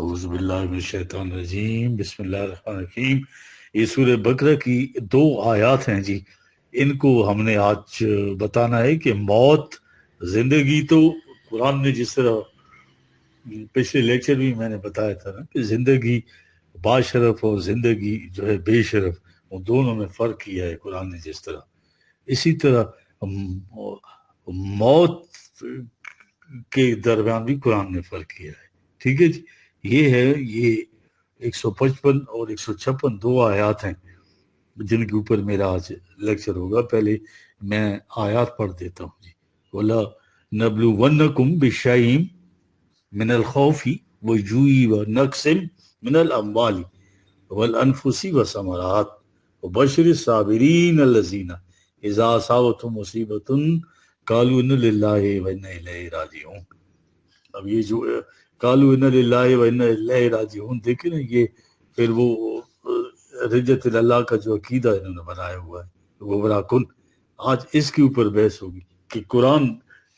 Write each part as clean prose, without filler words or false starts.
اعوذ باللہ من الشیطان الرجیم، بسم اللہ الرحمن الرحیم۔ یہ سورہ بقرہ کی 2 آیات ہیں جی، ان کو ہم نے آج بتانا ہے کہ موت، زندگی تو قرآن نے جس طرح پچھلے لیکچر بھی میں نے بتایا تھا نا کہ زندگی باشرف اور زندگی جو ہے بے شرف، ان دونوں میں فرق کیا ہے قرآن نے جس طرح، اسی طرح موت کے درمیان بھی قرآن نے فرق کیا ہے۔ ٹھیک ہے جی، یہ 155 اور 156 2 آیات ہیں جن کے اوپر میرا آج لیکچر ہوگا۔ پہلے میں آیات پڑھ دیتا ہوں جی۔ وَلَا نَبْلُوَنَّكُمْ بِشَيْءٍ مِنَ الْخَوْفِ وَالْجُوعِ وَنَقْصٍ مِنَ الْأَمْوَالِ وَالْأَنفُسِ وَالثَّمَرَاتِ وَبَشِّرِ الصَّابِرِينَ الَّذِينَ إِذَا أَصَابَتْهُم مُّصِيبَةٌ قَالُوا إِنَّا لِلَّهِ وَإِنَّا إِلَيْهِ راجعون۔ اب یہ جو قَالُوا إِنَّا لِلَّهِ وَإِنَّا إِلَيْهِ راجعون دیکھیں نا، یہ پھر وہ رجت اللہ کا جو عقیدہ انہوں نے بنایا ہوا ہے گمراہ کن۔ آج اس کے اوپر بحث ہوگی کہ قرآن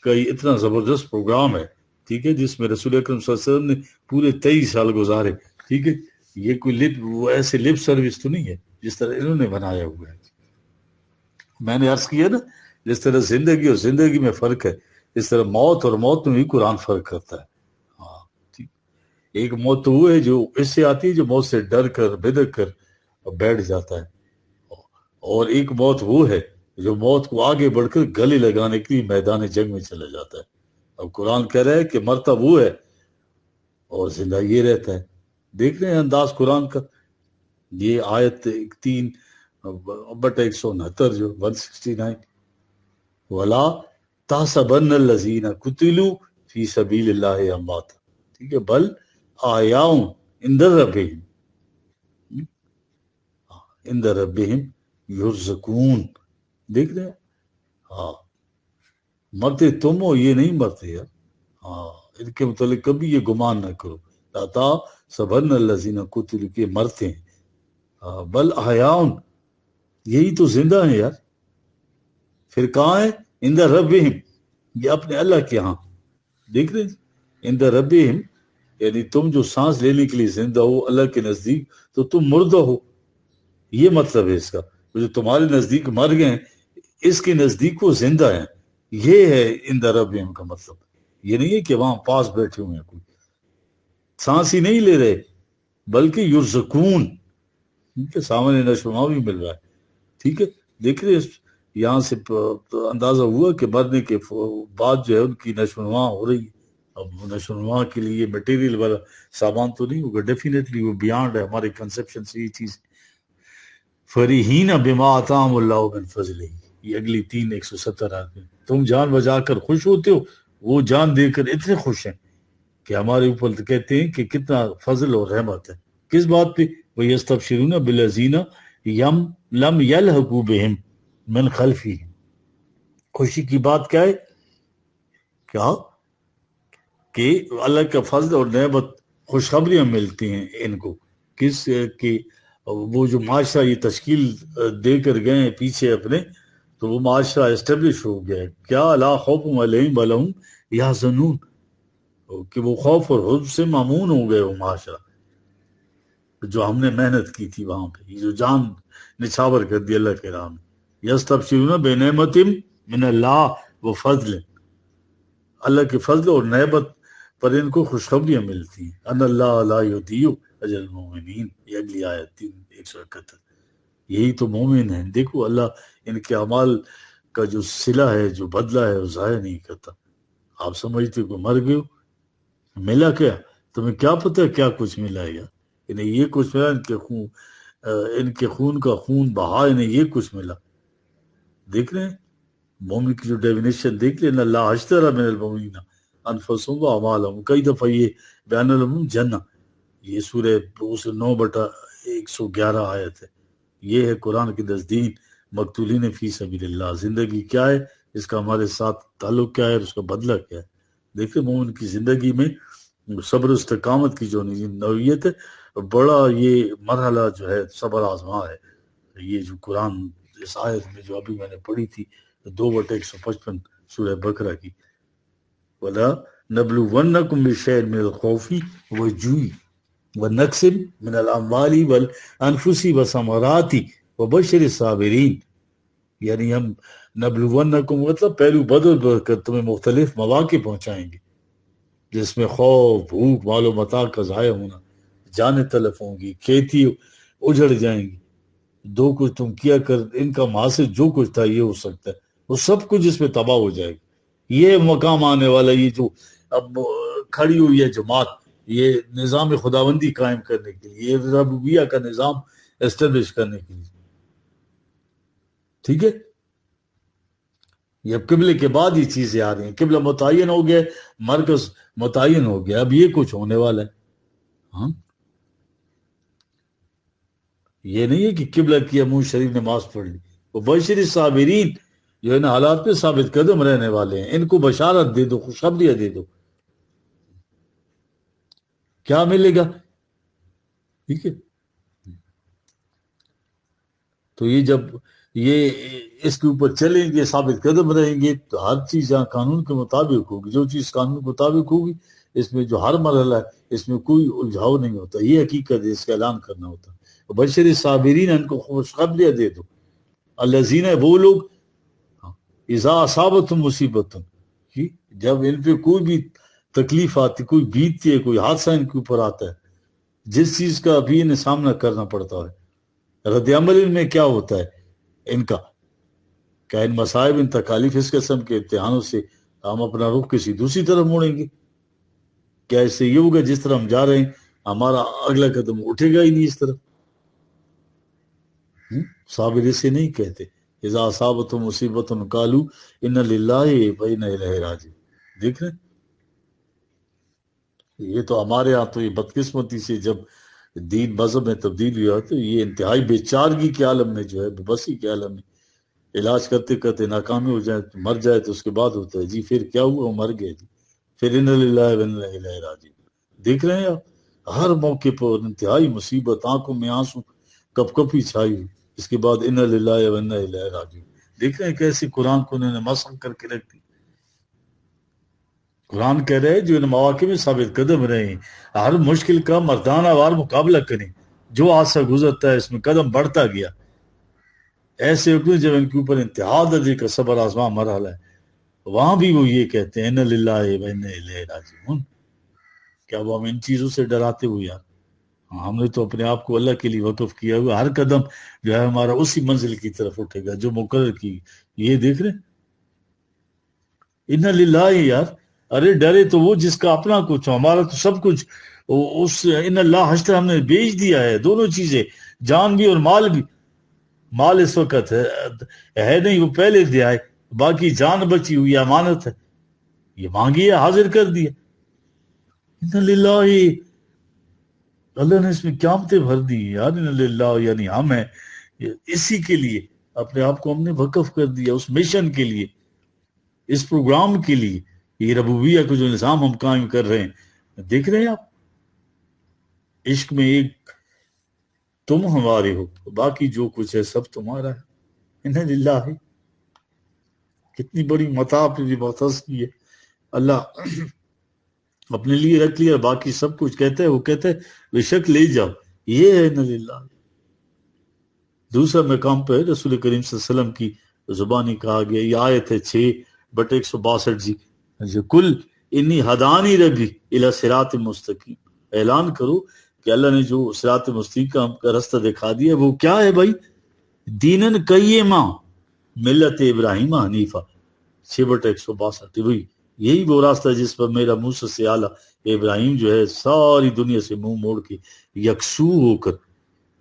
کا یہ اتنا زبردست پروگرام ہے، ٹھیک ہے، جس میں رسول اکرم صلی اللہ علیہ وسلم نے پورے 23 سال گزارے، ٹھیک ہے۔ یہ کوئی وہ ایسے لپ سروس تو نہیں ہے جس طرح انہوں نے بنایا ہوا ہے۔ میں نے عرض کیا نا، جس طرح زندگی اور زندگی میں فرق ہے، اس طرح موت اور موت میں بھی قرآن فرق کرتا ہے۔ ہاں ٹھیک، ایک موت تو وہ ہے جو اس سے آتی ہے جو موت سے ڈر کر بدک کر بیٹھ جاتا ہے، اور ایک موت وہ ہے جو موت کو آگے بڑھ کر گلے لگانے کے لیے میدان جنگ میں چلا جاتا ہے۔ اب قرآن کہہ رہا ہے کہ مرتا وہ ہے اور زندہ یہ رہتا ہے۔ دیکھ رہے ہیں انداز قرآن کا۔ یہ آیت 3/169 جو 169، وَلَا تَحْسَبَنَّ الَّذِينَ قُتِلُوا فِي سَبِيلِ اللَّهِ أَمْوَاتًا، ٹھیک ہے، بل أَحْيَاءٌ عِندَ رَبِّهِمْ يُرْزَقُونَ۔ دیکھ رہے ہیں، ہاں، مرتے تم ہو، یہ نہیں مرتے یار۔ ہاں، ان کے متعلق کبھی یہ گمان نہ کرو، لا تحسبن الذین قتلوا کہ مرتے ہیں، بل احیاء، یہی تو زندہ ہیں یار۔ پھر کہاں ہے؟ عند ربہم، یہ اپنے اللہ کے ہاں۔ دیکھ رہے ہیں، عند ربہم، یعنی تم جو سانس لینے کے لیے زندہ ہو اللہ کے نزدیک تو تم مردہ ہو، یہ مطلب ہے اس کا۔ جو تمہارے نزدیک مر گئے ہیں، اس کے نزدیک وہ زندہ ہیں، یہ ہے عند ربہم کا مطلب۔ یہ نہیں ہے کہ وہاں پاس بیٹھے ہوئے ہیں، کوئی سانس ہی نہیں لے رہے، بلکہ یرزقون، ان کے سامنے نشو و نما بھی مل رہا ہے، ٹھیک ہے۔ دیکھ رہے یہاں سے اندازہ ہوا کہ مرنے کے بعد جو ہے ان کی نشو و نما ہو رہی ہے۔ اب نشو و نما کے لیے میٹیریل والا سامان تو نہیں ہوگا، ڈیفینیٹلی وہ بیانڈ ہے ہمارے کنسپشن سے یہ چیز۔ فریحین بما آتاہم اللہ من فضلہ، یہ اگلی 3:170 آتے ہیں۔ تم جان بجا کر خوش ہوتے ہو، وہ جان دے کر اتنے خوش ہیں کہ ہمارے اوپر کہتے ہیں کہ کتنا فضل اور رحمت ہے۔ کس بات پہ؟ وَيَسْتَبْشِرُونَ بِالَّذِينَ لَمْ يَلْحَقُوا بِهِمْ مِنْ خَلْفِهِمْ، خوشی کی بات کیا ہے؟ کیا کہ اللہ کا فضل اور نعمت، خوشخبریاں ملتی ہیں ان کو، کس کہ وہ جو معاشرہ یہ تشکیل دے کر گئے ہیں پیچھے اپنے، تو وہ معاشرہ اسٹیبلش ہو گیا ہے۔ کیا لا خوف علیہم ولا ہم یحزنون، کہ وہ خوف اور حزن سے مامون ہو گئے وہ معاشرہ جو ہم نے محنت کی تھی وہاں پہ، جو جان نچھاور کر دی اللہ کے راہ میں۔ یستبشرون بنعمت من اللہ و فضل، اللہ کے فضل اور نعمت پر ان کو خوشخبریاں ملتی ہیں۔ ان اللہ لا یضیع اجر المؤمنین، یہ اگلی آیت 3:171۔ یہی تو مومن ہیں۔ دیکھو اللہ ان کے اعمال کا جو صلہ ہے، جو بدلہ ہے، وہ ضائع نہیں کرتا۔ آپ سمجھتے ہو کہ مر گئے ہو، ملا کیا؟ تمہیں کیا پتہ کیا کچھ ملا ہے؟ انہیں یہ کچھ ملا، ان کے خون کا خون بہا، انہیں یہ کچھ ملا۔ دیکھ رہے ہیں مومن کی جو ڈیفینیشن دیکھ لیں، اللہ اشترى من المؤمنین انفسهم واعمالهم، کئی دفعہ یہ بیان لهم جنہ، یہ سورہ 9/111 آیت ہے۔ یہ ہے قرآن کی نزدیک مقتولین فی سبیل اللہ۔ زندگی کیا ہے، اس کا ہمارے ساتھ تعلق کیا ہے، اور اس کا بدلہ کیا ہے۔ دیکھیں مومن کی زندگی میں صبر و استقامت کی جو نوعیت ہے، بڑا یہ مرحلہ جو ہے صبر آزما ہے۔ یہ جو قرآن اس آیت میں جو ابھی میں نے پڑھی تھی 2/155 سورہ بقرہ کی، وَلَا نَبْلُوَنَّكُمْ بِشَيْءٍ مِّنَ الْخَوْفِ وَالْجُوعِ، ونقسم من الاموال والانفس والثمرات وبشر الصابرین، یعنی ہم نبلونکم مطلب پہلو بدل کر تمہیں مختلف مواقع پہنچائیں گے جس میں خوف، بھوک، مال و متاع کا ضائع ہونا، جانیں تلف ہوں گی، کھیتی اجڑ جائیں گی، دو کچھ تم کیا کر ان کا محاصر جو کچھ تھا یہ ہو سکتا ہے، وہ سب کچھ اس میں تباہ ہو جائے گا۔ یہ مقام آنے والا، یہ جو اب کھڑی ہوئی ہے جماعت، یہ نظام خداوندی قائم کرنے کے لیے، یہ ربوبیہ کا نظام اسٹیبلش کرنے کے لیے، ٹھیک ہے۔ یہ اب قبلے کے بعد یہ چیزیں آ رہی ہیں، قبلہ متعین ہو گیا، مرکز متعین ہو گیا، اب یہ کچھ ہونے والا ہے۔ ہاں، یہ نہیں ہے کہ قبلہ کیا منہ شریف نماز پڑھ لی، وہ بشر صابرین جو ان حالات پہ ثابت قدم رہنے والے ہیں، ان کو بشارت دے دو، خوشخبریاں دے دو، کیا ملے گا، ٹھیک ہے۔ تو یہ جب یہ اس کے اوپر چلیں گے، ثابت قدم رہیں گے، تو ہر چیز جہاں قانون کے مطابق ہوگی، جو چیز قانون کے مطابق ہوگی، اس میں جو ہر مرحلہ ہے اس میں کوئی الجھاؤ نہیں ہوتا، یہ حقیقت ہے، اس کا اعلان کرنا ہوتا ہے۔ بشر صابرین، ان کو خوشخبریاں دے دو، الذین، وہ لوگ، اذا اصابتہم مصیبت، جب ان پہ کوئی بھی تکلیف آتی، کوئی بیتتی ہے، کوئی حادثہ ان کے اوپر آتا ہے، جس چیز کا ابھی انہیں سامنا کرنا پڑتا ہے، رد عمل ان میں کیا ہوتا ہے ان کا، کیا ان مصائب، ان تکالیف، اس قسم کے امتحانوں سے ہم اپنا رخ کسی دوسری طرف موڑیں گے؟ کیا اس سے یہ ہوگا جس طرح ہم جا رہے ہیں ہمارا اگلا قدم اٹھے گا ہی نہیں اس طرف؟ صابر اسے نہیں کہتے، اذا اصابتہم مصیبت قالوا ان للہ و انا الیہ راجعون۔ دیکھ رہے ہیں؟ یہ تو ہمارے ہاں تو یہ بدقسمتی سے جب دین مذہب میں تبدیل ہوا تو یہ انتہائی بے چارگی کے عالم میں جو ہے، بے بسی کے عالم میں، علاج کرتے کرتے ناکامی ہو جائے، مر جائے تو اس کے بعد ہوتا ہے جی پھر کیا ہوا، وہ مر گئے جی، پھر ان للہ و انا الیہ راجعون۔ دیکھ رہے ہیں آپ، ہر موقع پر انتہائی مصیبت، آنکھوں میں آنسو، کپ کپی چھائی ہوئی، اس کے بعد ان للہ و انا الیہ راجعون۔ دیکھ رہے ہیں کیسے قرآن کو انہوں نے مسخ کر کے رکھ دی۔ قرآن کہہ رہے ہیں جو ان مواقع میں ثابت قدم رہیں، ہر مشکل کا مردانہ وار مقابلہ کریں، جو حادثہ گزرتا ہے اس میں قدم بڑھتا گیا، ایسے وقت میں جب ان کے اوپر انتہا درجے کا صبر آزما مرحلہ ہے، وہاں بھی وہ یہ کہتے ہیں ان للہ و انا الیہ راجعون۔ کیا وہ ہم ان چیزوں سے ڈراتے ہوئے یار؟ ہم نے تو اپنے آپ کو اللہ کے لیے وقف کیا ہوا، ہر قدم جو ہے ہمارا اسی منزل کی طرف اٹھے گا جو مقرر کی۔ یہ دیکھ رہے ہیں ان للہ، یار ارے ڈرے تو وہ جس کا اپنا کچھ ہو، ہمارا تو سب کچھ اس ان اللہ حشر ہم نے بیچ دیا ہے، دونوں چیزیں، جان بھی اور مال بھی۔ مال اس وقت ہے نہیں، وہ پہلے دیا ہے، باقی جان بچی ہوئی امانت ہے، یہ مانگی ہے حاضر کر دیا۔ ان للہ، اللہ نے اس میں قیامتیں بھر دی یار، ان للہ یعنی ہم ہیں اسی کے لیے، اپنے آپ کو ہم نے وقف کر دیا اس مشن کے لیے، اس پروگرام کے لیے، یہ ربوبیہ کو جو نظام ہم قائم کر رہے ہیں۔ دیکھ رہے ہیں آپ، عشق میں ایک تم ہمارے ہو، باقی جو کچھ ہے سب تمہارا ہے۔ ان للہ، کتنی بڑی متاع پہ بھی محتاج کی ہے اللہ، اپنے لیے رکھ لیا، باقی سب کچھ کہتا ہے، وہ کہتا ہے بے شک لے جاؤ، یہ ہے ان للہ۔ دوسرا مقام پہ رسول کریم صلی اللہ علیہ وسلم کی زبانی کہا گیا، یہ آیت ہے 6/162 جی، کل انی ہدانی ربی الی صراط مستقیم، اعلان کرو کہ اللہ نے جو صراط مستقیم کا راستہ دکھا دیا وہ کیا ہے بھائی، دینن قیما ملت ابراہیم حنیفہ، 6/162، بھائی یہی وہ راستہ جس پر میرا موسیٰ سے اعلیٰ ابراہیم جو ہے ساری دنیا سے منہ موڑ کے یکسو ہو کر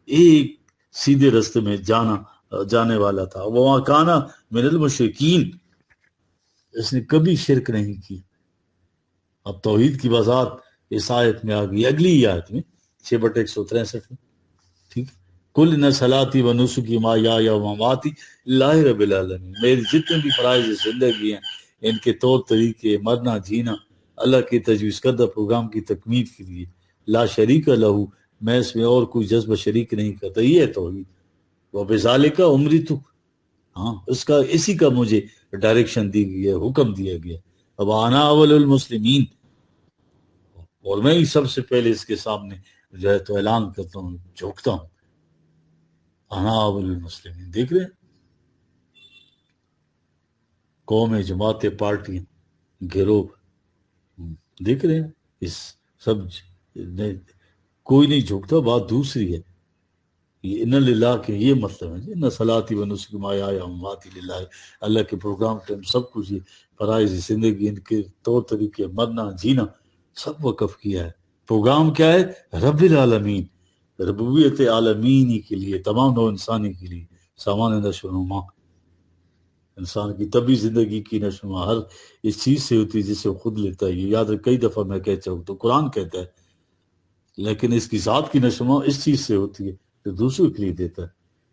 ایک سیدھے راستے میں جانے والا تھا، وہ کانا من المشرکین، اس نے کبھی شرک نہیں کی۔ اب توحید کی وضاحت اس آیت میں آ گئی، اگلی آیت میں 6/163 میں، ٹھیک، کل نہ صلاتی و نسکی ما یا مماتی اللہ رب العالمین، میری جتنے بھی فرائض زندگی ہیں، ان کے طور طریقے، مرنا جینا اللہ کے تجویز کردہ پروگرام کی تکمیل کے لیے، لا شریک لہو، میں اس میں اور کوئی جذبہ شریک نہیں کرتا، یہ ہے توحید۔ وہ بذالک امرت، ہاں اس کا اسی کا مجھے ڈائریکشن دی گئی ہے، حکم دیا گیا۔ اب انا اول المسلمین، اور میں ہی سب سے پہلے اس کے سامنے جو ہے تو اعلان کرتا ہوں، جھوکتا ہوں، انا اول المسلمین. دیکھ رہے ہیں قومیں، جماعتیں، پارٹیاں، گروہ، دیکھ رہے ہیں اس سب کوئی نہیں جھکتا. بات دوسری ہے، یہ ان للہ کے یہ مطلب ہے جی، ان صلاتی و نسکی مایایا مماتی للہ، اللہ کے پروگرام ٹائم سب کچھ، یہ فرائض زندگی، ان کے طور طریقے، مرنا جینا سب وقف کیا ہے. پروگرام کیا ہے؟ رب العالمین، ربوبیت عالمینی کے لیے، تمام نوع انسانی کے لیے، سامان نشو و نما، انسان کی طبی زندگی کی نشو و نما ہر اس چیز سے ہوتی ہے جسے وہ خود لیتا ہے. یہ یاد رکھ، کئی دفعہ میں کہہ چاہوں تو قرآن کہتا ہے، لیکن اس کی ذات کی نشو و نما اس چیز سے ہوتی ہے جو دوسروں کے لیے دیتا ہے.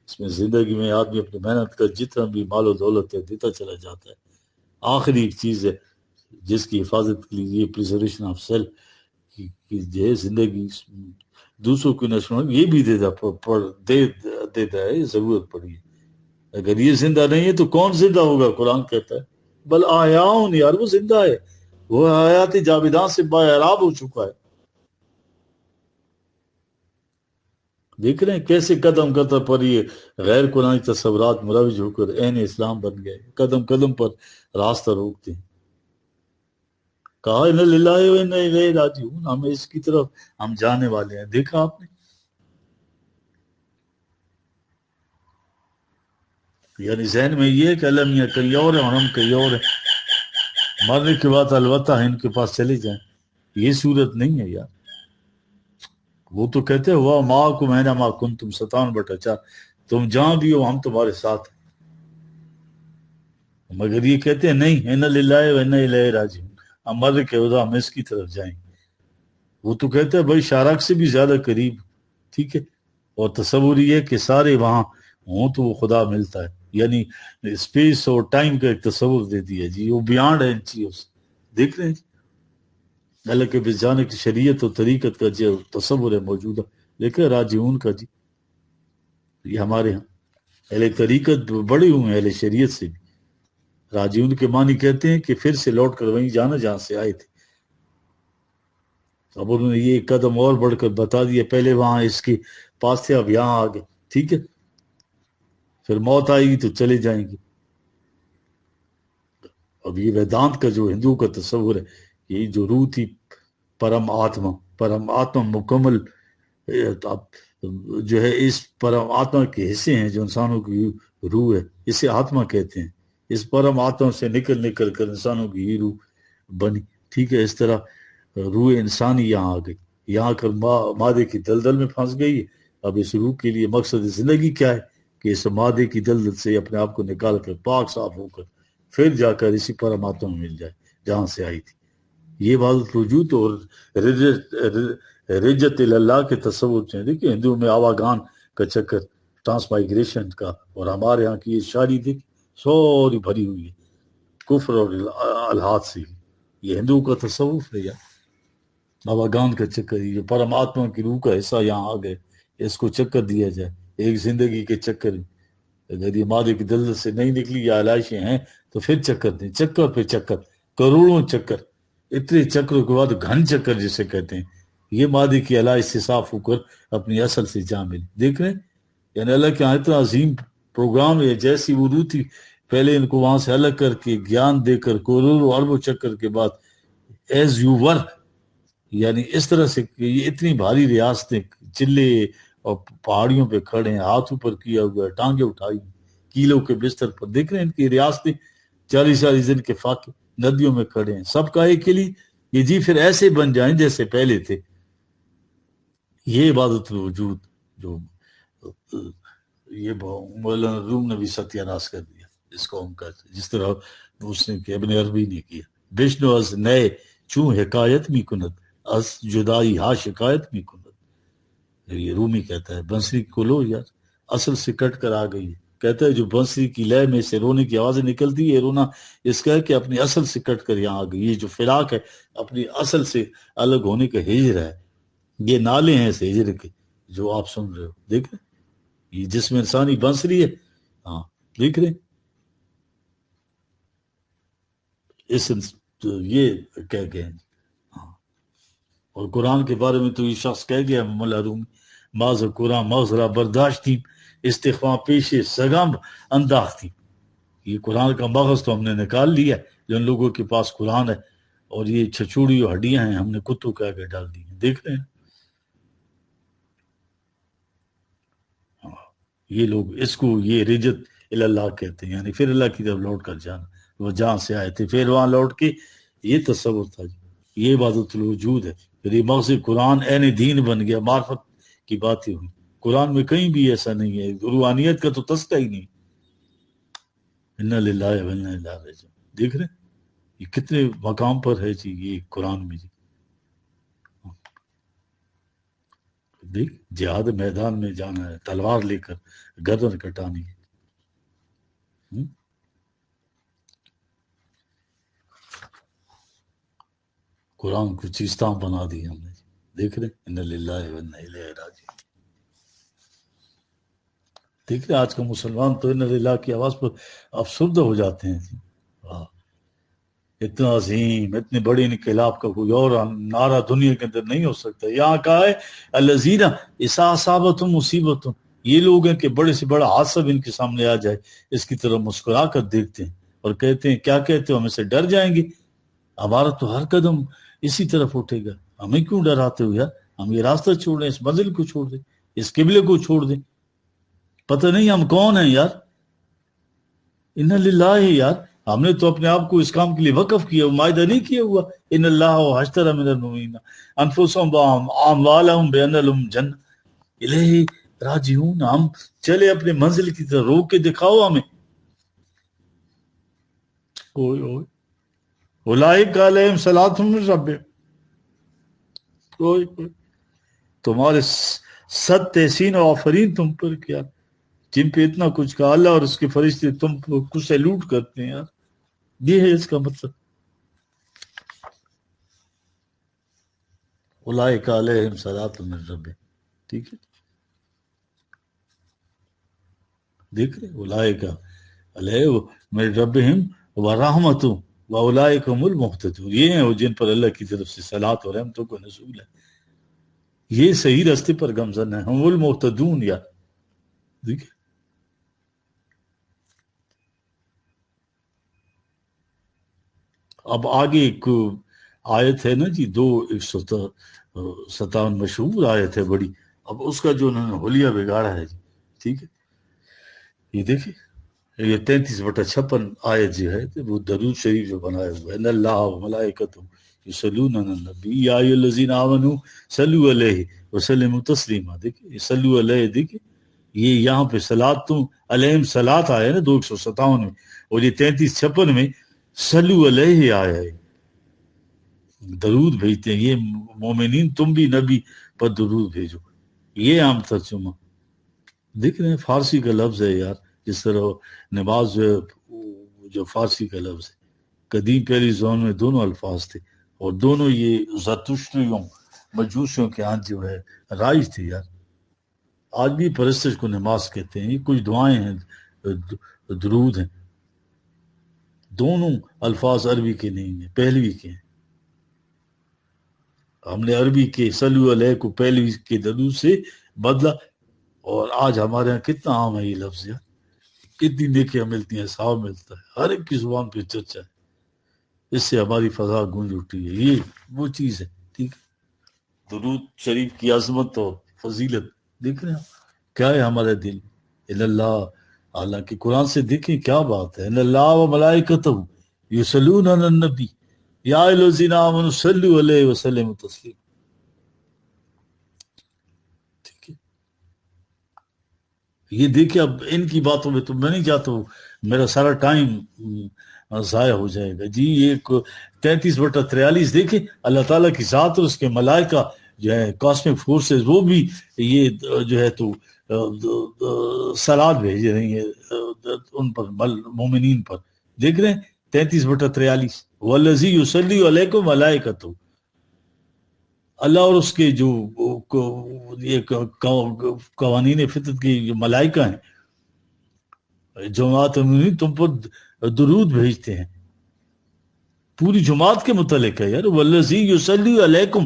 اس میں زندگی میں آدمی اپنی محنت کا جتنا بھی مال و دولت ہے دیتا چلا جاتا ہے. آخری ایک چیز ہے جس کی حفاظت کے لیے، یہ پریزرویشن آف سیلف کی جو ہے زندگی، دوسروں کی نشو و نما یہ بھی دیتا ہے ضرورت پڑی ہے. اگر یہ زندہ نہیں ہے تو کون زندہ ہوگا؟ قرآن کہتا ہے بل آیاؤن، یار وہ زندہ ہے، وہ حیات جاویداں سے باعراب ہو چکا ہے. دیکھ رہے ہیں کیسے قدم قدم پر یہ غیر قرآنی تصورات مروج ہو کر عین اسلام بن گئے، قدم قدم پر راستہ روکتے ہیں. کہا ان للہ و انا الیہ راجعون، ہم اس کی طرف ہم جانے والے ہیں. دیکھا آپ نے، یعنی ذہن میں یہ ہے کہ اللہ میاں کہیں اور ہے اور ہم کہیں اور ہیں، مرنے کے بعد البتہ ان کے پاس چلے جائیں. یہ صورت نہیں ہے یار. وہ تو کہتے ہوا ماں کو میں نے ماں کن تم 57/4، تم جہاں بھی ہو ہم تمہارے ساتھ ہیں. مگر یہ کہتے ہیں نہیں، انا للہ و انا الیہ راجعون، ہم مرنے کے بعد ہم اس کی طرف جائیں گے. وہ تو کہتے ہیں بھائی شارک سے بھی زیادہ قریب، ٹھیک ہے. اور تصور یہ ہے کہ سارے وہاں ہوں تو وہ خدا ملتا ہے. یعنی اسپیس اور ٹائم کا ایک تصور دے دیا جی، وہ بیانڈ ہے ان چیزوں سے. دیکھ رہے ہیں جی، اللہ کے بس جانے کی شریعت اور طریقت کا جو تصور ہے موجودہ، لیکن راجعون کا جی، یہ ہمارے ہاں اہل طریقت بڑے ہوئے ہیں اہل شریعت سے بھی. راجعون کے معنی کہتے ہیں کہ پھر سے لوٹ کر وہیں جانا جہاں سے آئے تھے. اب انہوں نے یہ ایک قدم اور بڑھ کر بتا دیا، پہلے وہاں اس کے پاس تھے اب یہاں آ گئے، ٹھیک ہے. پھر موت آئے گی تو چلے جائیں گے. اب یہ ویدانت کا جو ہندو کا تصور ہے، یہ جو روح تھی، پرم آتما مکمل اب جو ہے اس پرم آتما کے حصے ہیں جو انسانوں کی روح ہے، اسے آتما کہتے ہیں. اس پرم آتما سے نکل کر انسانوں کی ہی روح بنی، ٹھیک ہے. اس طرح روح انسانی یہاں آ گئی، یہاں کر مادے کی دلدل میں پھنس گئی. اب اس روح کے لیے مقصد زندگی کیا ہے کہ اس مادے کی دلدل سے اپنے آپ کو نکال کر پاک صاف ہو کر پھر جا کر اسی پرماتما میں مل جائے جہاں سے آئی تھی. یہ بات وجود اور رجت اللہ کے تصور سے. دیکھیے ہندو میں آواگان کا چکر، ٹرانس مائگریشن کا، اور ہمارے ہاں کی یہ شاعری دیکھ سوری بھری ہوئی ہے کفر اور الحاد سے. یہ ہندو کا تصور ہے یا آواگان کا چکر، یہ پرماتما کی روح کا حصہ یہاں آ گئے، اس کو چکر دیا جائے ایک زندگی کے چکر میں. اگر یہ مادے کی دلدل سے نہیں نکلی یا علائشیں ہیں تو پھر چکر دیں، چکر پہ چکر، کروڑوں چکر. اتنے چکروں کے بعد گھن چکر جسے کہتے ہیں، یہ مادے کی علائش سے صاف ہو کر اپنی اصل سے جا ملی. دیکھ رہے ہیں یعنی اللہ کے اتنا عظیم پروگرام ہے. جیسی وہ روح تھی پہلے ان کو وہاں سے الگ کر کے گیان دے کر کروڑوں اربوں چکر کے بعد ایز یو ور، یعنی اس طرح سے کہ یہ اتنی بھاری ریاستیں، چلے اور پہاڑیوں پہ کھڑے ہیں، ہاتھوں پر کیا ہوا ہے، ٹانگیں اٹھائی، کیلوں کے بستر پر. دیکھ رہے ہیں ان کی ریاستیں 40 دن کے فاقے، ندیوں میں کھڑے ہیں، سب کا ایک کے لیے یہ جی پھر ایسے بن جائیں جیسے پہلے تھے. یہ عبادت الوجود جو یہ مولانا روم نے بھی ستیہ ناش کر دیا اس قوم کا، جس طرح اس نے کہ ابن عربی نے کیا. بشنو از نئے چوں حکایت می کند، از جدائی ہا شکایت می کند. یہ رومی کہتا ہے بنسری کو لو یار، اصل سے کٹ کر آ گئی ہے. کہتا ہے جو بنسری کی لے میں سے رونے کی آوازیں نکلتی ہے، رونا اس کا ہے کہ اپنی اصل سے کٹ کر یہاں آ گئی. یہ جو فراق ہے اپنی اصل سے الگ ہونے کا ہجر ہے. یہ نالے ہیں اس ہجر کے جو آپ سن رہے ہو. دیکھ رہے یہ جس میں انسانی بنسری ہے، ہاں دیکھ رہے اس یہ کہہ گئے ہیں. ہاں اور قرآن کے بارے میں تو یہ شخص کہہ گیا مولا رومی ماذ قرآن موزرہ برداشتی استغفا پیش سگم انداختی، یہ قرآن کا مغز تو ہم نے نکال لیا ہے، جن لوگوں کے پاس قرآن ہے، اور یہ چھچوڑی اور ہڈیاں ہیں ہم نے کتوں کہہ کے ڈال دی ہیں، دیکھ رہے ہیں یہ لوگ اس کو یہ رجت اللہ کہتے ہیں، یعنی پھر اللہ کی طرف لوٹ کر جانا، وہ جہاں سے آئے تھے پھر وہاں لوٹ کے، یہ تصور تھا جی، یہ عبادت الوجود ہے، پھر یہ مغز قرآن عین دین بن گیا، معرفت کی بات ہی ہوئی، قرآن میں کہیں بھی ایسا نہیں ہے، روحانیت کا تو تذکرہ ہی نہیں، انا للہ و انا الیہ راجعون، دیکھ رہے ہیں یہ کتنے مقام پر ہے جی یہ قرآن میں جی، دیکھ جہاد میدان میں جانا ہے تلوار لے کر گردن کٹانی ہے، قرآن کو چیستان بنا دی ہم نے، دیکھ رہے ان للہ و انا الیہ راجعون، دیکھ رہے آج کا مسلمان تو ان للہ کی آواز پر افسردہ ہو جاتے ہیں جی، واہ اتنا عظیم اتنے بڑے انقلاب کا کوئی اور نعرہ دنیا کے اندر نہیں ہو سکتا، یہاں کہا ہے الذین اذا اصابتہم مصیبت، یہ لوگ ہیں کہ بڑے سے بڑا حادثہ بھی ان کے سامنے آ جائے اس کی طرف مسکرا کر دیکھتے ہیں اور کہتے ہیں کیا کہتے ہو، ہمیں سے ڈر جائیں گے، ہمارا تو ہر قدم اسی طرف اٹھے گا، ہمیں کیوں ڈراتے ہو یار، ہم یہ راستہ چھوڑ دیں، اس منزل کو چھوڑ دیں، اس قبلے کو چھوڑ دیں، پتہ نہیں ہم کون ہیں یار، ان للہ یار، ہم نے تو اپنے آپ کو اس کام کے لیے وقف کیا، معاہدہ نہیں کیا ہوا، ان اللہ اشتری من المؤمنین انفسهم واموالهم بان لهم جنہ الیہ راجعون، ہم چلے اپنے منزل کی طرف، روک کے دکھاؤ ہمیں، اوئے اوئے اولئک علیہم صلاۃ من ربہم، اوئے اوئے تمہارے صد تحسین و آفرین تم پر کیا، جن پہ اتنا کچھ کہا، اللہ اور اس کے فرشتے تم کو سیلوٹ کرتے ہیں یار، یہ ہے اس کا مطلب، اولئک علیہم صلاۃ من ربہم، ٹھیک ہے، دیکھ رہے اولئک علیہ من ربہم ورحمۃ واولئک هم المہتدون، یہ ہیں وہ جن پر اللہ کی طرف سے صلاۃ اور رحمتوں کا نزول ہے، یہ صحیح راستے پر گامزن ہے، ہم المہتدون یار، ٹھیک ہے، اب آگے ایک آیت ہے نا جی 2:157 مشہور آیت ہے بڑی، اب اس کا جو انہوں نے حلیہ بگاڑا ہے جی، ٹھیک ہے، یہ دیکھیں یہ 33/56 آیت جو ہے وہ درود شریف جو بنایا ہوا ہے، ان اللہ و ملائکتہ یصلون علی النبی یا ایھا الذین آمنوا صلوا علیہ وسلموا تسلیما، دیکھیں صلوا علیہ، دیکھیں یہ یہاں پہ صلاۃ تو علیہم صلاۃ آیا ہے نا 257 میں، اور یہ 33-56 میں صلوا علیہ آیا ہے، درود بھیجتے ہیں، یہ مومنین تم بھی نبی پر درود بھیجو، یہ عام ترجمہ، دیکھ رہے ہیں فارسی کا لفظ ہے یار، جس طرح نماز جو فارسی کا لفظ ہے، قدیم پہلی زبان میں دونوں الفاظ تھے، اور دونوں یہ زرتشتیوں مجوسیوں کے ہاں جو ہے رائج تھے یار، آج بھی پرستش کو نماز کہتے ہیں، یہ کچھ دعائیں ہیں، درود ہیں، دونوں الفاظ عربی کے نہیں ہیں، پہلوی کے ہیں، ہم نے عربی کے صلو علیہ کو پہلوی کے درود سے بدلا، اور آج ہمارے یہاں کتنا عام ہے یہ لفظ یار، کتنی نیکیاں ملتی ہیں، ثواب ملتا ہے، ہر ایک کی زبان پہ چرچا ہے، اس سے ہماری فضا گونج اٹھی ہے، یہ وہ چیز ہے، ٹھیک ہے، درود شریف کی عظمت اور فضیلت دیکھ رہے ہیں آپ؟ کیا ہے ہمارے دل، ان اللہ، حالانکہ قرآن سے دیکھیں کیا بات ہے، ان اللہ و ملائکتہ یصلون علی النبی یا ایھا الذین آمنوا صلوا علیہ وسلموا تسلیما، ٹھیک ہے، یہ دیکھیں اب ان کی باتوں میں تو میں نہیں چاہتا ہوں میرا سارا ٹائم ضائع ہو جائے گا جی، یہ 33/43 دیکھیں اللہ تعالیٰ کی ذات اور اس کے ملائکہ جو ہے کاسمک فورسز، وہ بھی یہ جو ہے تو صلات بھیج رہی ہیں ان پر، مومنین پر، دیکھ رہے ہیں 33/43 والذی یصلی علیکم ملائکتہ، اللہ اور اس کے جو یہ قوانین فطرت کی جو ملائکہ ہیں، جماعت مومنین تم پر درود بھیجتے ہیں، پوری جماعت کے متعلق ہے یار، والذی یصلی علیکم،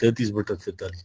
33/43,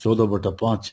14/5,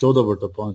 14/5,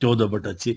14/6,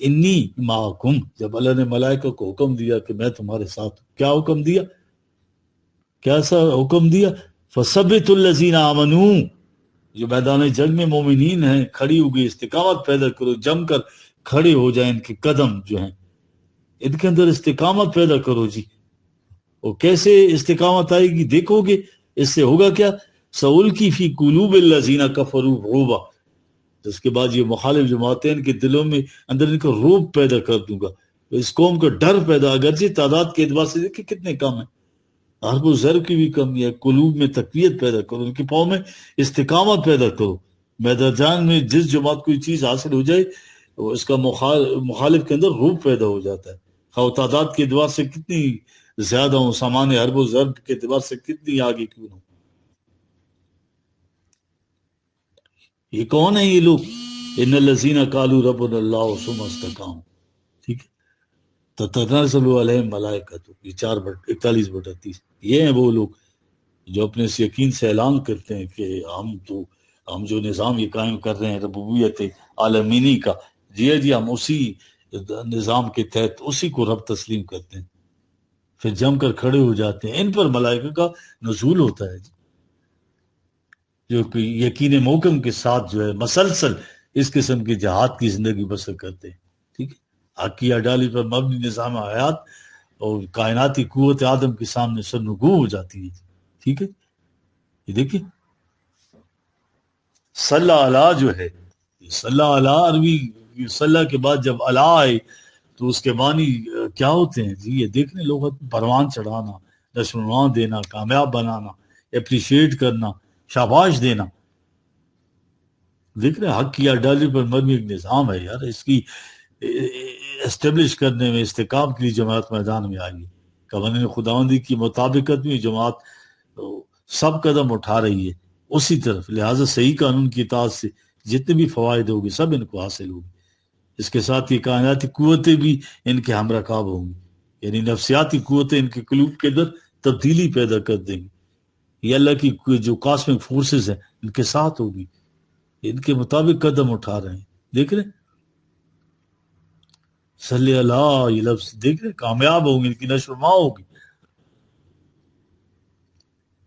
انی معکم، جب اللہ نے ملائکہ کو حکم دیا کہ میں تمہارے ساتھ ہوں، کیا حکم دیا؟ کیسا حکم دیا؟ فثبت الذین آمنوا، جو میدان جنگ میں مومنین ہیں کھڑی ہوگی، استقامت پیدا کرو، جم کر کھڑے ہو جائیں، ان کے قدم جو ہیں ان کے اندر استقامت پیدا کرو جی۔ اور کیسے استقامت آئے گی دیکھو گے، اس سے ہوگا کیا؟ سَأُلْقِي فِي قُلُوبِ الَّذِينَ كَفَرُوا الرُّعْبَ، اس کے بعد یہ مخالف جماعتیں ان کے دلوں میں اندر ان کا روب پیدا کر دوں گا، اس قوم کا ڈر پیدا، اگرچہ تعداد کے اعتبار سے دیکھیں کتنے کم ہیں، حرب و ضرب کی بھی کمی ہے، قلوب میں تقویت پیدا کرو، ان کے پاؤں میں استقامت پیدا کرو۔ میدان جنگ میں جس جماعت کو یہ چیز حاصل ہو جائے وہ اس کا مخالف کے اندر روب پیدا ہو جاتا ہے، خواہ تعداد کے اعتبار سے کتنی زیادہ ہوں، سامان حرب و ضرب کے اعتبار سے کتنی آگے کیوں ہوں۔ یہ کون ہے یہ لوگ؟ ان الذین قالوا ربنا اللہ ثم استقاموا، ٹھیک ہے، تتنزل علیہم ملائکۃ، یہ 41/30، یہ ہیں وہ لوگ جو اپنے اس یقین سے اعلان کرتے ہیں کہ ہم جو نظام یہ قائم کر رہے ہیں ربوبیت عالمینی کا، جی ہم اسی نظام کے تحت اسی کو رب تسلیم کرتے ہیں، پھر جم کر کھڑے ہو جاتے ہیں۔ ان پر ملائکہ کا نزول ہوتا ہے جی، جو کہ یقین محکم کے ساتھ جو ہے مسلسل اس قسم کی جہاد کی زندگی بسر کرتے ہیں، ٹھیک ہے، حق کی اڈالی پر مبنی نظام حیات اور کائناتی قوت آدم کے سامنے سرنگو ہو جاتی ہے، ٹھیک ہے۔ یہ دیکھیں صلی اللہ جو ہے، صلی اللہ عربی صلی کے بعد جب اللہ آئے تو اس کے معنی کیا ہوتے ہیں جی؟ یہ دیکھنے لوگ پروان چڑھانا، نشو دینا، کامیاب بنانا، اپریشیٹ کرنا، شاباش دینا۔ دیکھ رہے حق کی ڈالی پر مبنی ایک نظام ہے یار، اس کی اسٹیبلش کرنے میں استحکام کے لیے جماعت میدان میں آئی ہے، قوانین خداوندی کی مطابقت میں جماعت سب قدم اٹھا رہی ہے اسی طرف، لہٰذا صحیح قانون کی اطاعت سے جتنے بھی فوائد ہوگی سب ان کو حاصل ہوگی۔ اس کے ساتھ یہ کائناتی قوتیں بھی ان کے ہم رکاب ہوں گی، یعنی نفسیاتی قوتیں ان کے قلوب کے اندر تبدیلی پیدا کر دیں گی، یہ اللہ کی جو کاسمک فورسز ہیں ان کے ساتھ ہوگی، ان کے مطابق قدم اٹھا رہے ہیں۔ دیکھ رہے صلی اللہ، یہ لفظ دیکھ رہے کامیاب ہوں گے، ان کی نشو و نما ہوگی،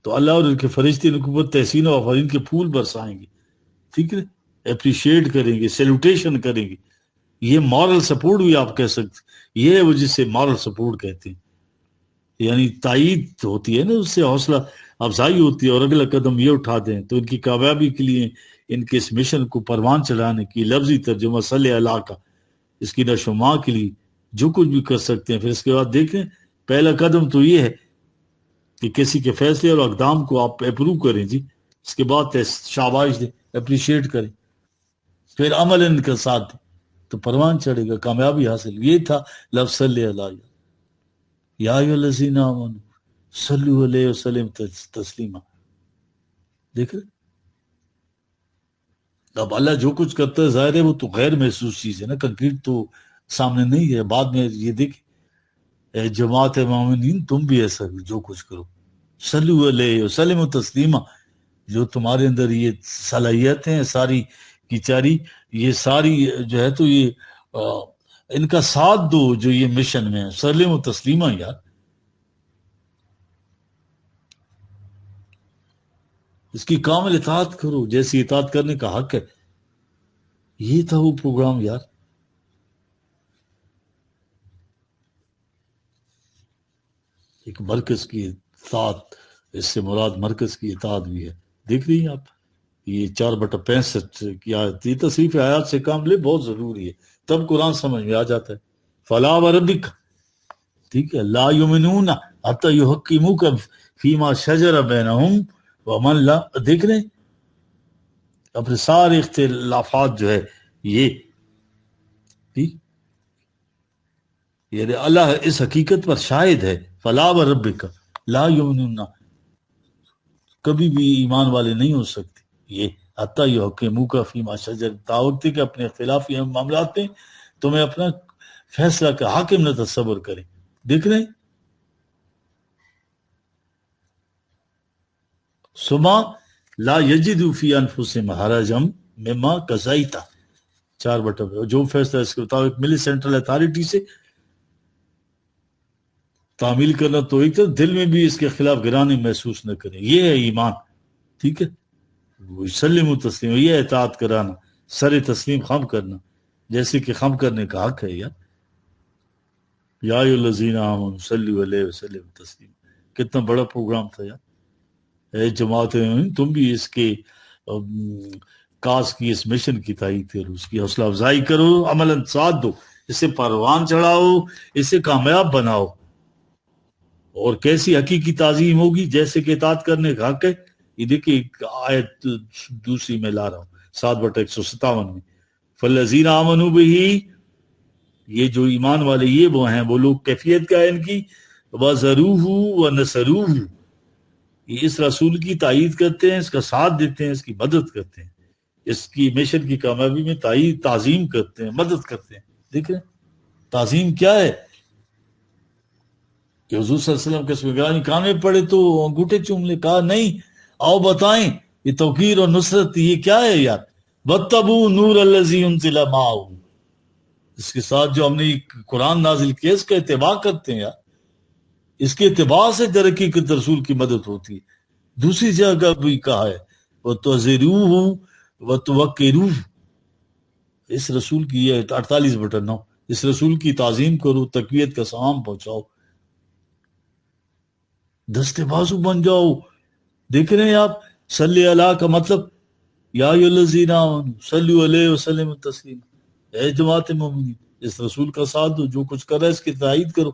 تو اللہ اور ان کے فرشتے ان کے اوپر تحسین و آفرین کے پھول برسائیں گے، ٹھیک ہے، اپریشیٹ کریں گے، سیلوٹیشن کریں گے۔ یہ مورل سپورٹ بھی آپ کہہ سکتے، یہ ہے وہ جسے مورل سپورٹ کہتے ہیں، یعنی تائید ہوتی ہے نا، اس سے حوصلہ افزائی ہوتی ہے، اور اگلا قدم یہ اٹھا دیں تو ان کی کامیابی کے لیے ان کے اس مشن کو پروان چڑھانے کی لفظی ترجمہ صلی اللہ کا، اس کی نشو و نما کے لیے جو کچھ بھی کر سکتے ہیں۔ پھر اس کے بعد دیکھیں پہلا قدم تو یہ ہے کہ کسی کے فیصلے اور اقدام کو آپ اپروو کریں جی، اس کے بعد شاباش دیں، اپریشیٹ کریں، پھر عمل ان کا ساتھ دیں تو پروان چڑھے گا، کامیابی حاصل۔ یہ تھا لفظ صلی اللہ، یا ایھا الذین آمنوا صلوا علیہ وسلم تسلیما۔ دیکھ رہے اب اللہ جو کچھ کرتا ہے ظاہر ہے وہ تو غیر محسوس چیز ہے نا، کنکریٹ تو سامنے نہیں ہے۔ بعد میں یہ دیکھ اے جماعت مومنین تم بھی ایسا جو کچھ کرو، صلوا علیہ وسلم تسلیما، جو تمہارے اندر یہ صلاحیتیں ہیں ساری کی چاری، یہ ساری جو ہے تو یہ ان کا ساتھ دو جو یہ مشن میں ہے، سلم و تسلیمہ یار، اس کی کامل اطاعت کرو جیسی اطاعت کرنے کا حق ہے۔ یہ تھا وہ پروگرام یار۔ ایک مرکز کی اطاعت، اس سے مراد مرکز کی اطاعت بھی ہے، دیکھ رہی ہیں آپ، یہ 4/65 کی آیت، یہ تصریف آیات سے کام لے بہت ضروری ہے، تب قرآن سمجھ میں آ جاتا ہے۔ فلا وربک، ٹھیک ہے، لا یؤمنون حتی یحکموک فیما شجر بینہم ومن لا، دیکھ رہے ہیں اپنے سارے اختلافات جو ہے یہ ٹھیک، یعنی اللہ اس حقیقت پر شاہد ہے، فلا وربک لا یؤمنون، کبھی بھی ایمان والے نہیں ہو سکتے یہ حتی یحکموک فیما شجر، تاوقتی کہ اپنے اختلافی معاملات میں تمہیں اپنا فیصلہ کا حاکم نہ تصور کریں۔ دیکھ رہے ہیں ثم لا یجدوا فی انفسہم حرجا مما قضیت، 4/5 جو فیصلہ اس کے مطابق ملی سینٹرل اتھارٹی سے تعمیل کرنا تو ایک طرف، دل میں بھی اس کے خلاف گرانی محسوس نہ کریں، یہ ہے ایمان. ٹھیک ہے، سلم و تسلیم، یہ اطاعت کرانا، سر تسلیم خم کرنا، جیسے کہ خم کرنے کا حق ہے یار. یا ایھا الذین آمنوا صلوا علیہ وسلم تسلیم، کتنا بڑا پروگرام تھا یار. اے جماعت تم بھی اس کے کاز کی، اس مشن کی تائید کرو، اس کی حوصلہ افزائی کرو، عملاً ساتھ دو، اسے پروان چڑھاؤ، اسے کامیاب بناؤ. اور کیسی حقیقی تعظیم ہوگی؟ جیسے کہ اطاعت کرنے کا حق ہے. یہ دیکھیں ایک آیت دوسری میں لا رہا ہوں 7/157 میں، فالذین آمنوا بہ، یہ جو ایمان والے یہ وہ ہیں، وہ لوگ کیفیت کا ہے ان کی، وَزَرُوهُ وَنَصَرُوهُ، یہ اس رسول کی تائید کرتے ہیں، اس کا ساتھ دیتے ہیں، اس کی مدد کرتے ہیں، اس کی مشن کی کامیابی میں تعظیم کرتے ہیں، مدد کرتے ہیں. دیکھ رہے ہیں تعظیم کیا ہے کہ حضور صلی اللہ علیہ وسلم کے سگرانی کان میں پڑے تو انگوٹھے چوم لے. کہا نہیں، آؤ بتائیں یہ توقیر اور نصرت یہ کیا ہے یار. وَاتَّبُوا نُورَ الَّذِی أُنزِلَ مَعَهُ، اس کے ساتھ جو ہم نے قرآن نازل کیا اس کا اتباع کرتے ہیں یار. اس کے اتباع سے ترقی کے رسول کی مدد ہوتی ہے. دوسری جگہ بھی کہا ہے وَتُعْزِرُوهُ وَتُوَقِّرُوهُ، اس رسول کی یہ 48/9، اس رسول کی تعظیم کرو، تقویت کا سلام پہنچاؤ، دستے بازو بن جاؤ. دیکھ رہے ہیں آپ صلی اللہ کا مطلب یا ایھا الذین آمنوا صلوا علیہ وسلم تسلیم، اے جماعت مومنین اس رسول کا ساتھ دو، جو کچھ کر رہا ہے اس کی تائید کرو،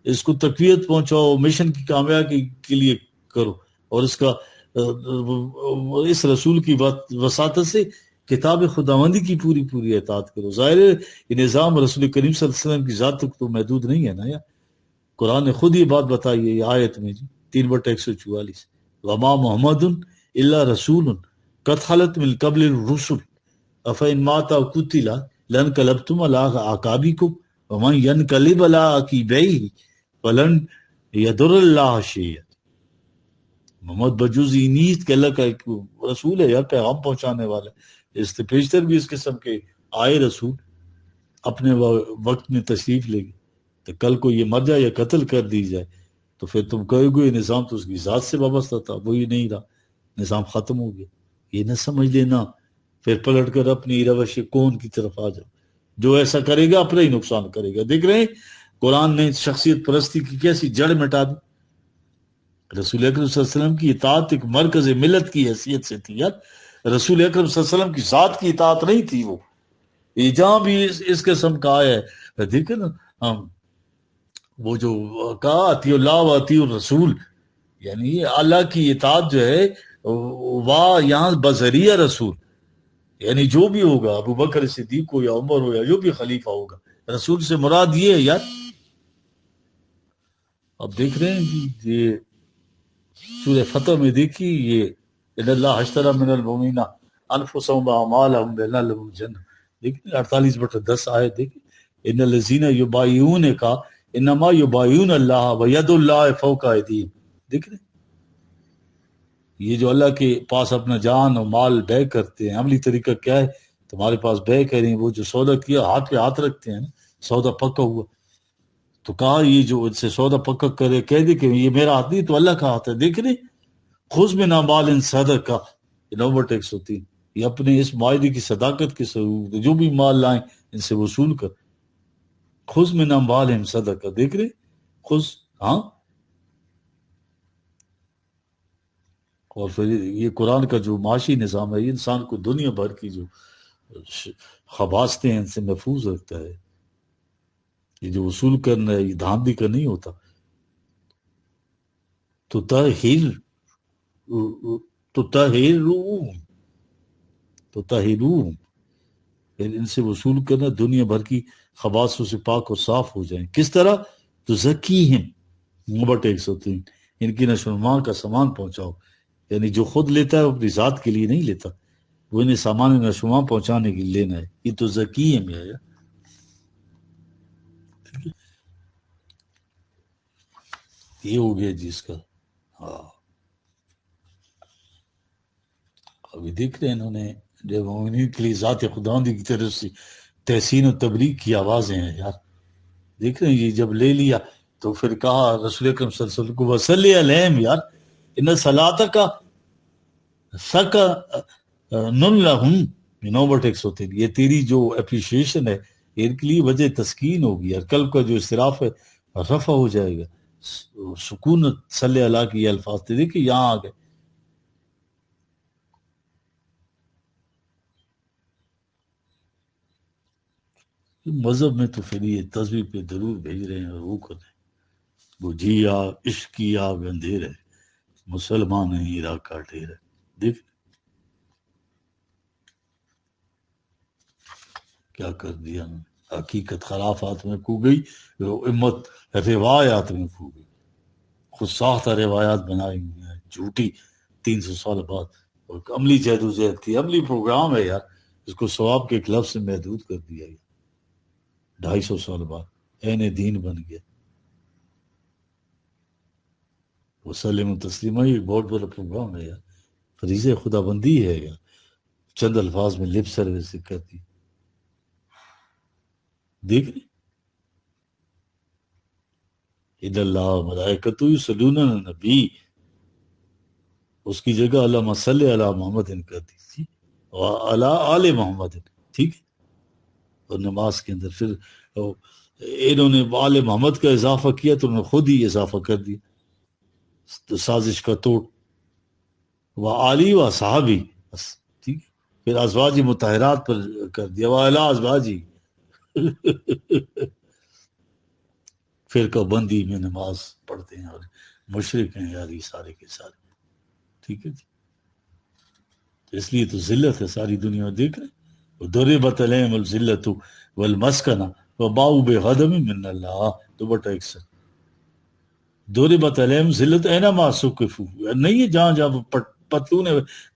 اس کو تقویت پہنچاؤ، مشن کی کامیابی کے لیے کرو، اور اس کا اس رسول کی وساطت سے کتاب خداوندی کی پوری پوری اطاعت کرو. ظاہر ہے یہ نظام رسول کریم صلی اللہ علیہ وسلم کی ذات تک تو محدود نہیں ہے نا یار. قرآن نے خود یہ بات بتائی ہے یہ آیت میں جی 3/144، وما محمد الا رسول قد خلت من قبل الرسل افإن مات أو قتل لانقلبتم على أعقابكم ومن ينقلب على عقبيه فلن يضر الله شيئا. محمد بجوزی نیت کہ اللہ کا ایک رسول ہے یار، پیغام پہنچانے والا ہے. اس سے پیشتر بھی اس قسم کے آئے رسول اپنے وقت میں تشریف لے گئے، تو کل کو یہ مر جائے یا قتل کر دی جائے تو پھر تم کہو گے یہ نظام تو اس کی ذات سے وابستہ تھا، وہی نہیں رہا، نظام ختم ہو گیا. یہ نہ سمجھ لینا پھر پلٹ کر اپنی روش کون کی طرف آ جاؤ. جو ایسا کرے گا اپنا ہی نقصان کرے گا. دیکھ رہے ہیں قرآن نے شخصیت پرستی کی کیسی جڑ مٹا دی. رسول اکرم صلی اللہ علیہ وسلم کی اطاعت ایک مرکز ملت کی حیثیت سے تھی یار. رسول اکرم صلی اللہ علیہ وسلم کی ذات کی اطاعت نہیں تھی وہ. یہ جہاں بھی اس قسم کا آیا ہے دیکھیں نا، وہ جو کہا اطیع اللہ و اطیع الرسول، یعنی اللہ کی اطاعت جو ہے واہ یہاں بذریعہ رسول، یعنی جو بھی ہوگا ابو بکر صدیق ہو یا عمر ہو یا جو بھی خلیفہ ہوگا، رسول سے مراد یہ ہے یار. اب دیکھ رہے ہیں جی یہ سورہ فتح میں دیکھی یہ ان اللہ اشتری من المؤمنین انفسهم واعمالهم بان لهم الجنہ، دیکھیں 48/10 آیت دیکھیں ان الذین یبایعونک انما یبایعون اللہ وید اللہ فوق ایدیہم. دیکھ رہے ہیں یہ جو اللہ کے پاس اپنا جان اور مال بے کرتے ہیں، عملی طریقہ کیا ہے؟ تمہارے پاس بے کریں، وہ جو سودا کیا ہاتھ پہ ہاتھ رکھتے ہیں نا، سودا پکا ہوا تو کہا یہ جو ان سے سودا پکا کرے کہہ دے کہ یہ میرا ہاتھ نہیں تو اللہ کا ہاتھ ہے. دیکھ رہے خذ من اموالہم صدقہ، 9/103، یہ اپنے اس معاہدے کی صداقت کے ثبوت، جو بھی مال لائیں ان سے وصول کر. خذ من اموالہم صدقہ، دیکھ رہے خذ، ہاں. اور پھر یہ قرآن کا جو معاشی نظام ہے یہ انسان کو دنیا بھر کی جو خباستیں ہیں ان سے محفوظ رکھتا ہے. یہ جو وصول کرنا ہے یہ دھاندلی کا نہیں ہوتا. تطہرون، پھر ان سے وصول کرنا دنیا بھر کی خباثوں سے پاک اور صاف ہو جائیں. کس طرح؟ تزکیہم، 9/103، ان کی نشو و نما کا سامان پہنچاؤ. یعنی جو خود لیتا ہے وہ اپنی ذات کے لیے نہیں لیتا، وہ انہیں سامان نشو و نما پہنچانے کے لیے لینا ہے. یہ تو زکیہم ہے. یہ ہو گیا جی اس کا. ہاں ابھی دیکھ رہے ہیں انہوں نے جب مومنین کے لیے ذات خداوندی کی طرف سے تحسین و تبلیغ کی آوازیں ہیں یار. دیکھ رہے ہیں یہ جب لے لیا تو پھر کہا رسول اکرم صلی اللہ علیہ وسلم کو وصلی علیہم یار ان صلاتک سکا نن لہم 9/103 یہ تیری جو اپریشیشن ہے ان کے لیے وجہ تسکین ہوگی یار. قلب کا جو اضطراف ہے رفع ہو جائے گا. سکون صلی اللہ کی یہ الفاظ تھے. دیکھیں یہاں آ گئے. مذہب میں تو پھر یہ تصویر پہ ضرور بھیج رہے ہیں اور وہ کر رہے ہیں. وہ جیا عشق کی آگ اندھیر ہے مسلمان ہیں عراق کا ڈھیر ہے. دیکھ کیا کر دیا انہوں نے. حقیقت خرافات میں کھو گئی. امت روایات میں کھو گئی. خود ساختہ روایات بنائی ہوئی ہیں جھوٹی 300 سال بعد. اور عملی جہد تھی. عملی پروگرام ہے یار. اس کو ثواب کے ایک لفظ سے محدود کر دیا گیا 250 سال بعد. عین دین بن گیا. وسلم و تسلیمہ یہ بہت بڑا پروگرام ہے یار. فریض خدا بندی ہے یار. چند الفاظ میں لپ سروس کرتی. دیکھ رہے اِنَّ اللَّهَ وَمَلَائِکَتُهُ یُصَلُّونَ عَلَى النَّبِیِّ اس کی جگہ اللہم صلی علی محمد کر دی تھی وعلی آل محمد. ٹھیک ہے. اور نماز کے اندر پھر انہوں نے آل محمد کا اضافہ کیا تو انہوں نے خود ہی اضافہ کر دیا. تو سازش کا توڑ وعلی و صحابی بس. ٹھیک ہے. پھر ازواج مطہرات پر کر دیا وعلی ازواجی. فرقہ بندی میں نماز پڑھتے ہیں اور مشرک ہیں یار یہ سارے کے سارے. ٹھیک ہے جی. اس لیے تو ذلت ہے ساری دنیا میں. دیکھ رہے ضربت علیہم الذلۃ والمسکنہ وباؤوا بغضب من اللہ 2/61. ضربت علیہم ذلت اینما ثقفوا نہیں ہے جہاں جہاں پتلون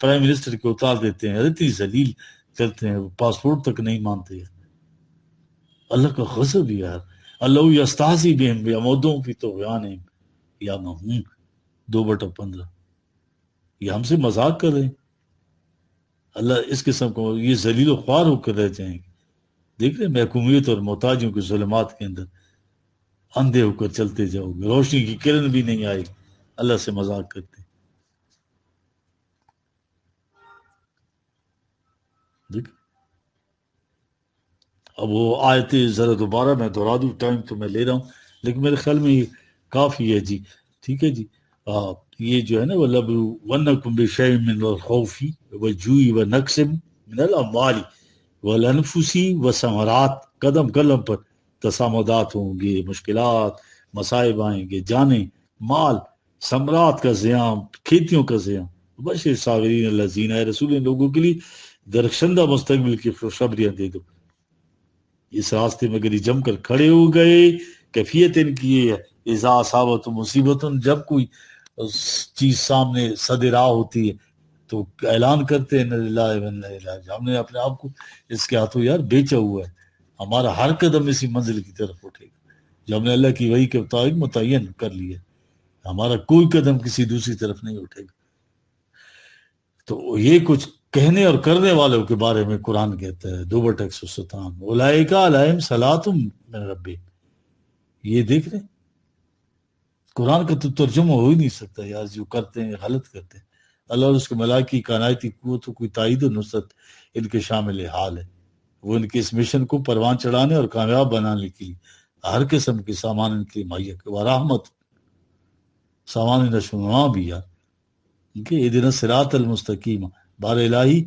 پرائم منسٹر کو اتار دیتے ہیں اتنی ذلیل کرتے ہیں. پاسپورٹ تک نہیں مانتے ہیں. اللہ کا غضب یار. اللہ یستہزی بہم یمدہم فی طغیانہم یعمہون 2/15. یہ ہم سے مذاق کر رہے ہیں. اللہ اس قسم کو یہ ذلیل و خوار ہو کر رہ جائیں گے. دیکھ رہے ہیں محکومیت اور محتاجوں کے ظلمات کے اندر اندھے ہو کر چلتے جاؤ گے. روشنی کی کرن بھی نہیں آئے گی. اللہ سے مذاق کرتے ہیں. دیکھ اب وہ آیت ذرا دوبارہ میں دہرا دوں. ٹائم تو میں لے رہا ہوں لیکن میرے خیال میں یہ کافی ہے جی. ٹھیک ہے جی. یہ جو ہے نا وَلَبْلُوَنَّكُمْ بِشَيْءٍ مِّنَ الْخَوْفِ وَالْجُوعِ وَنَقْصٍ مِّنَ الْأَمْوَالِ وَالْأَنفُسِ وَالثَّمَرَاتِ. قدم قدم پر تسامدات ہوں گے مشکلات مصائب آئیں گے جانیں مال ثمرات کا زیاں کھیتیوں کا زیاں. بشر صابرین الذین اے رسول ان لوگوں کے لیے درخشندہ مستقبل کی خوشخبریاں دے دو. اس راستے میں اگر یہ جم کر کھڑے ہو گئے کیفیت ان کی یہ ہے اذا اصابت مصیبت جب کوئی چیز سامنے صد راہ ہوتی ہے تو اعلان کرتے ہیں للہ و انا الیہ راجعون. ہم نے اپنے آپ کو اس کے ہاتھوں یار بیچا ہوا ہے. ہمارا ہر قدم اسی منزل کی طرف اٹھے گا جو ہم نے اللہ کی وحی کے مطابق متعین کر لیا. ہمارا کوئی قدم کسی دوسری طرف نہیں اٹھے گا. تو یہ کچھ کہنے اور کرنے والوں کے بارے میں قرآن کہتا ہے 2/117 اولئک علیہم صلاۃ من ربہم. یہ دیکھ رہے ہیں قرآن کا تو ترجمہ ہو ہی نہیں سکتا یار. جو کرتے ہیں غلط کرتے ہیں. اللہ اور اس کے ملائکی کائناتی قوت کوئی تائید و نصرت ان کے شامل حال ہے. وہ ان کے اس مشن کو پروان چڑھانے اور کامیاب بنانے کے لیے ہر قسم کے سامان ان کے لیے مہیا و رحمت سامان نشونا بھی یار. کہ ادنا صراط المستقیم بار الہی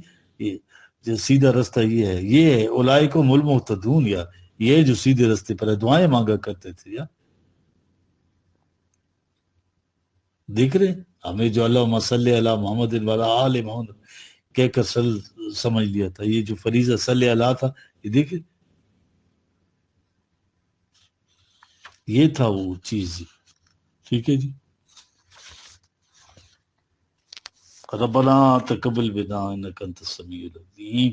جو سیدھا رستہ یہ ہے اولئک هم المہتدون یار. یہ جو سیدھے رستے پر ہے دعائیں مانگا کرتے تھے یار. دیکھ رہے ہیں ہمیں جو اللہم صلی علی محمد وعلی آل محمد کہہ کر سمجھ لیا تھا. یہ جو فریضہ صلی اللہ تھا یہ دیکھیں یہ تھا وہ چیز. ٹھیک ہے جی. ربنا تقبل بنا انک انت السمیع العلیم